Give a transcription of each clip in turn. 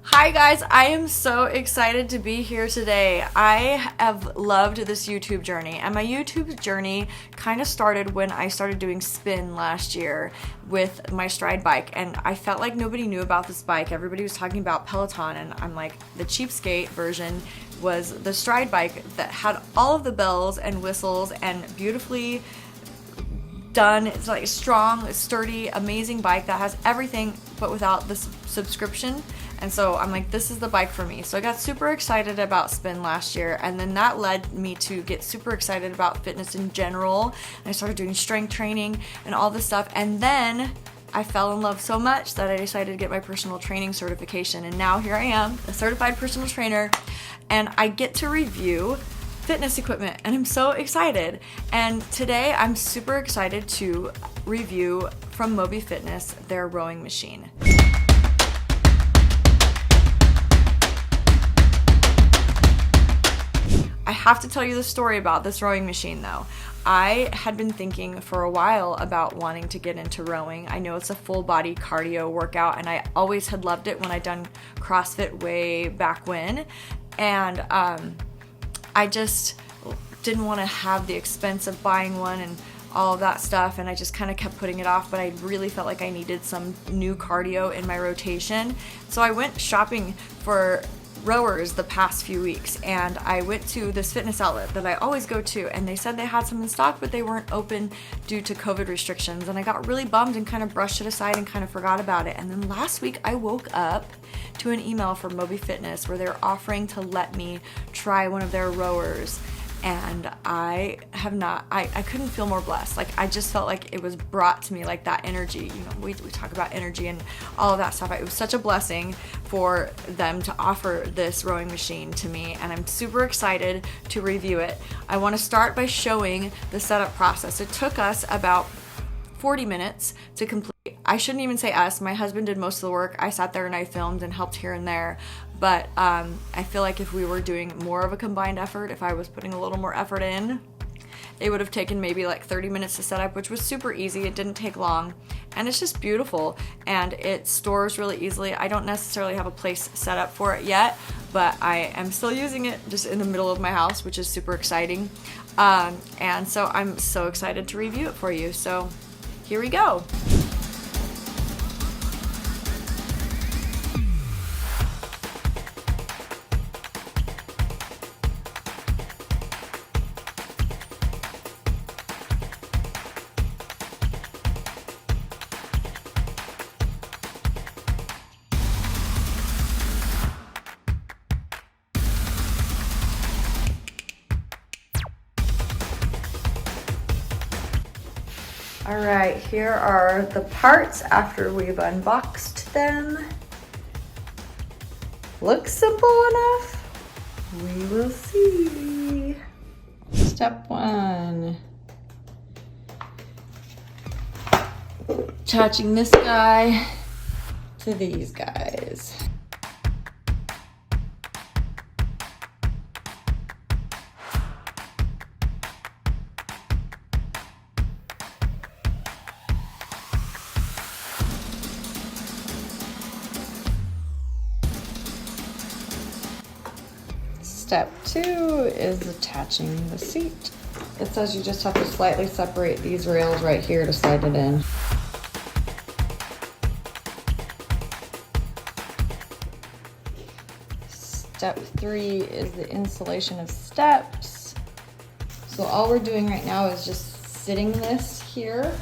Hi guys, I am so excited to be here today. I have loved this YouTube journey, and my YouTube journey kind of started when I started doing spin last year with my Stride bike, and I felt like nobody knew about this bike. Everybody was talking about Peloton, and I'm like, the cheapskate version was the Stride bike that had all of the bells and whistles and beautifully done. It's like a strong, sturdy, amazing bike that has everything but without the subscription. And so I'm like, this is the bike for me. So I got super excited about spin last year, and then that led me to get super excited about fitness in general. And I started doing strength training and all this stuff, and then I fell in love so much that I decided to get my personal training certification, and now here I am, a certified personal trainer, and I get to review fitness equipment, and I'm so excited. And today I'm super excited to review from MOBIFITNESS their rowing machine. I have to tell you the story about this rowing machine though. I had been thinking for a while about wanting to get into rowing. I know it's a full body cardio workout, and I always had loved it when I'd done CrossFit way back when. And I just didn't want to have the expense of buying one and all of that stuff, and I just kind of kept putting it off, but I really felt like I needed some new cardio in my rotation. So I went shopping for rowers the past few weeks, and I went to this fitness outlet that I always go to, and they said they had some in stock, but they weren't open due to COVID restrictions, and I got really bummed and kind of brushed it aside and kind of forgot about it. And then last week I woke up to an email from MOBIFITNESS where they're offering to let me try one of their rowers, and I couldn't feel more blessed. Like, I just felt like it was brought to me, like that energy, you know, we talk about energy and all of that stuff. It was such a blessing for them to offer this rowing machine to me, and I'm super excited to review it. I want to start by showing the setup process. It took us about 40 minutes to complete. I shouldn't even say us. My husband did most of the work. I sat there and I filmed and helped here and there. But I feel like if we were doing more of a combined effort, if I was putting a little more effort in, it would have taken maybe like 30 minutes to set up, which was super easy. It didn't take long, and it's just beautiful, and it stores really easily. I don't necessarily have a place set up for it yet, but I am still using it just in the middle of my house, which is super exciting. And so I'm so excited to review it for you. So here we go. All right, here are the parts after we've unboxed them. Looks simple enough. We will see. Step one. Attaching this guy to these guys. Step two is attaching the seat. It says you just have to slightly separate these rails right here to slide it in. Step three is the installation of steps. So all we're doing right now is just sitting this here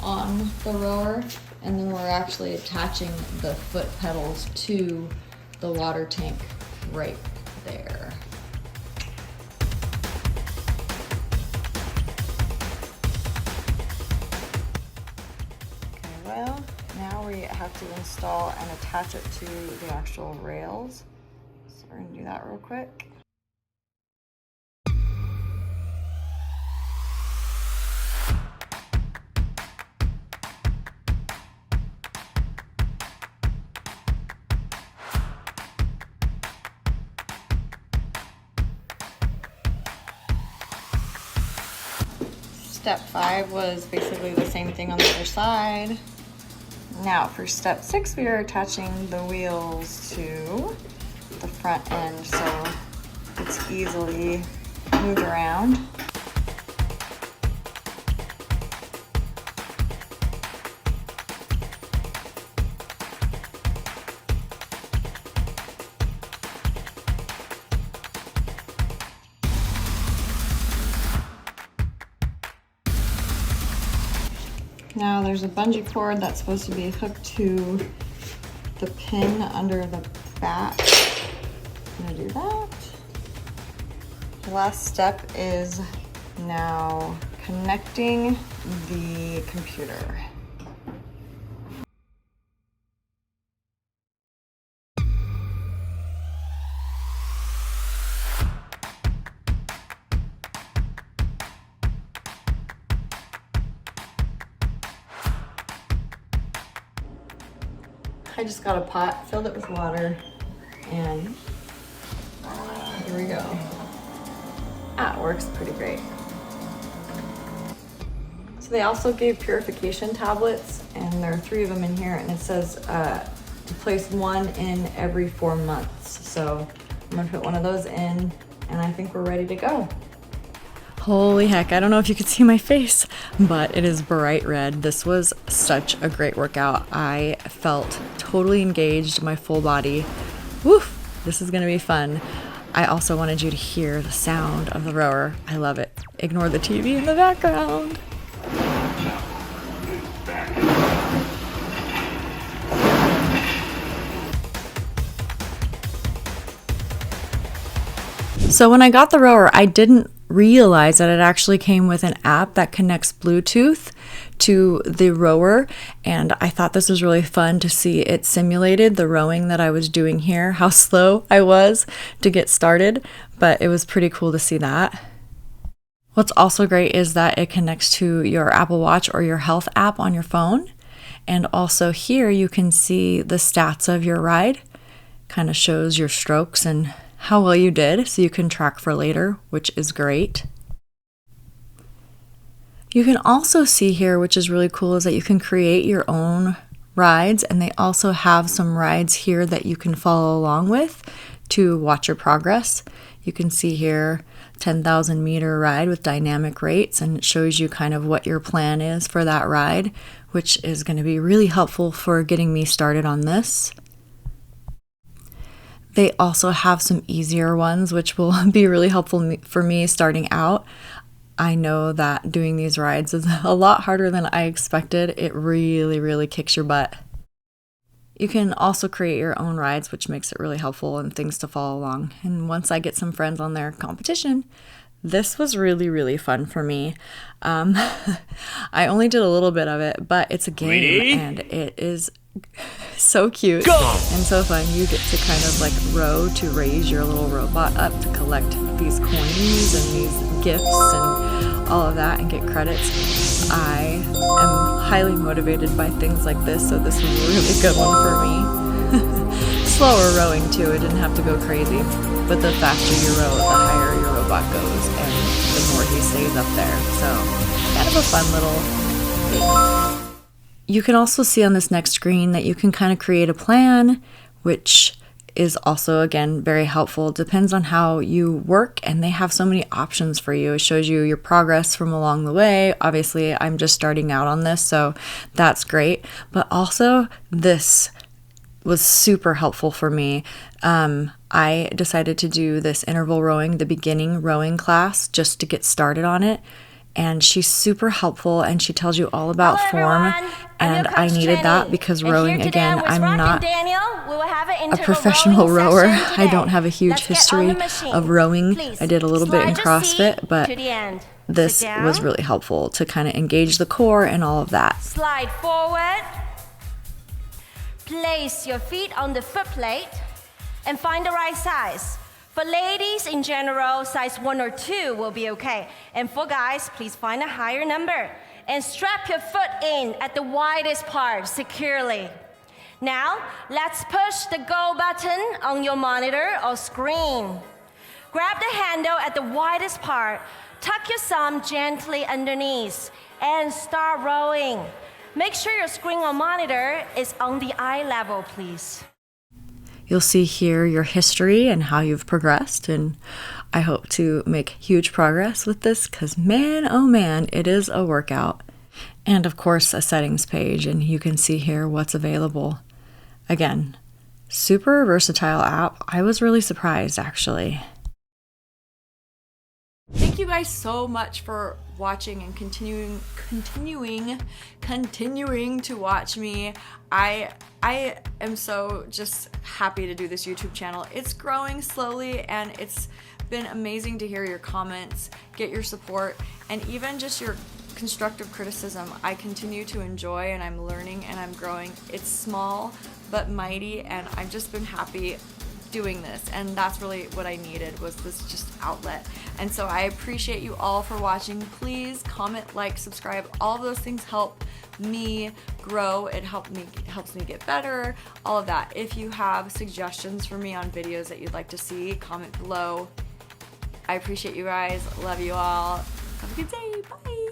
on the rower, and then we're actually attaching the foot pedals to the water tank right there. Okay, well, now we have to install and attach it to the actual rails. So we're gonna do that real quick. Step 5 was basically the same thing on the other side. Now for step 6, we are attaching the wheels to the front end so it's easily moved around. Now there's a bungee cord that's supposed to be hooked to the pin under the back. I'm gonna do that. The last step is now connecting the computer. I just got a pot, filled it with water, and here we go. It works pretty great. So they also gave purification tablets, and there are 3 of them in here, and it says to place 1 in every 4 months. So I'm gonna put one of those in, and I think we're ready to go. Holy heck, I don't know if you could see my face, but it is bright red. This was such a great workout. I felt totally engaged, my full body. Woof, this is gonna be fun. I also wanted you to hear the sound of the rower. I love it. Ignore the TV in the background. So when I got the rower, I didn't realize that it actually came with an app that connects Bluetooth to the rower, and I thought this was really fun to see it simulated the rowing that I was doing here, how slow I was to get started, but it was pretty cool to see that. What's also great is that it connects to your Apple Watch or your health app on your phone, and also here you can see the stats of your ride. Kind of shows your strokes and how well you did, so you can track for later, which is great. You can also see here, which is really cool, is that you can create your own rides, and they also have some rides here that you can follow along with to watch your progress. You can see here 10,000 meter ride with dynamic rates, and it shows you kind of what your plan is for that ride, which is going to be really helpful for getting me started on this. They also have some easier ones, which will be really helpful for me starting out. I know that doing these rides is a lot harder than I expected. It really, really kicks your butt. You can also create your own rides, which makes it really helpful and things to follow along. And once I get some friends on their competition, this was really, really fun for me. I only did a little bit of it, but it's a game and it is so cute and so fun. You get to kind of like row to raise your little robot up to collect these coins and these gifts and all of that and get credits. I am highly motivated by things like this, so this was a really good one for me. Slower rowing too, it didn't have to go crazy, but the faster you row, the higher your robot goes and the more he stays up there. So kind of a fun little thing. You can also see on this next screen that you can kind of create a plan, which is also, again, very helpful. It depends on how you work, and they have so many options for you. It shows you your progress from along the way. Obviously, I'm just starting out on this, so that's great. But also, this was super helpful for me. I decided to do this interval rowing, the beginning rowing class, just to get started on it. And she's super helpful, and she tells you all about form, and I needed that because rowing, again, I'm not a professional rower. I don't have a huge history of rowing. I did a little bit in CrossFit, but this was really helpful to kind of engage the core and all of that. Slide forward, place your feet on the foot plate, and find the right size. For ladies in general, size 1 or 2 will be okay. And for guys, please find a higher number. And strap your foot in at the widest part securely. Now, let's push the go button on your monitor or screen. Grab the handle at the widest part, tuck your thumb gently underneath, and start rowing. Make sure your screen or monitor is on the eye level, please. You'll see here your history and how you've progressed, and I hope to make huge progress with this because man, oh man, it is a workout. And of course, a settings page, and you can see here what's available. Again, super versatile app. I was really surprised actually. Thank you guys so much for watching and continuing to watch me. I am so just happy to do this YouTube channel. It's growing slowly and it's been amazing to hear your comments, get your support, and even just your constructive criticism. I continue to enjoy and I'm learning and I'm growing. It's small but mighty, and I've just been happy doing this, and that's really what I needed, was this just outlet. And so I appreciate you all for watching. Please comment, like, subscribe. All of those things help me grow. It helps me get better, all of that. If you have suggestions for me on videos that you'd like to see, comment below. I appreciate you guys. Love you all. Have a good day. Bye.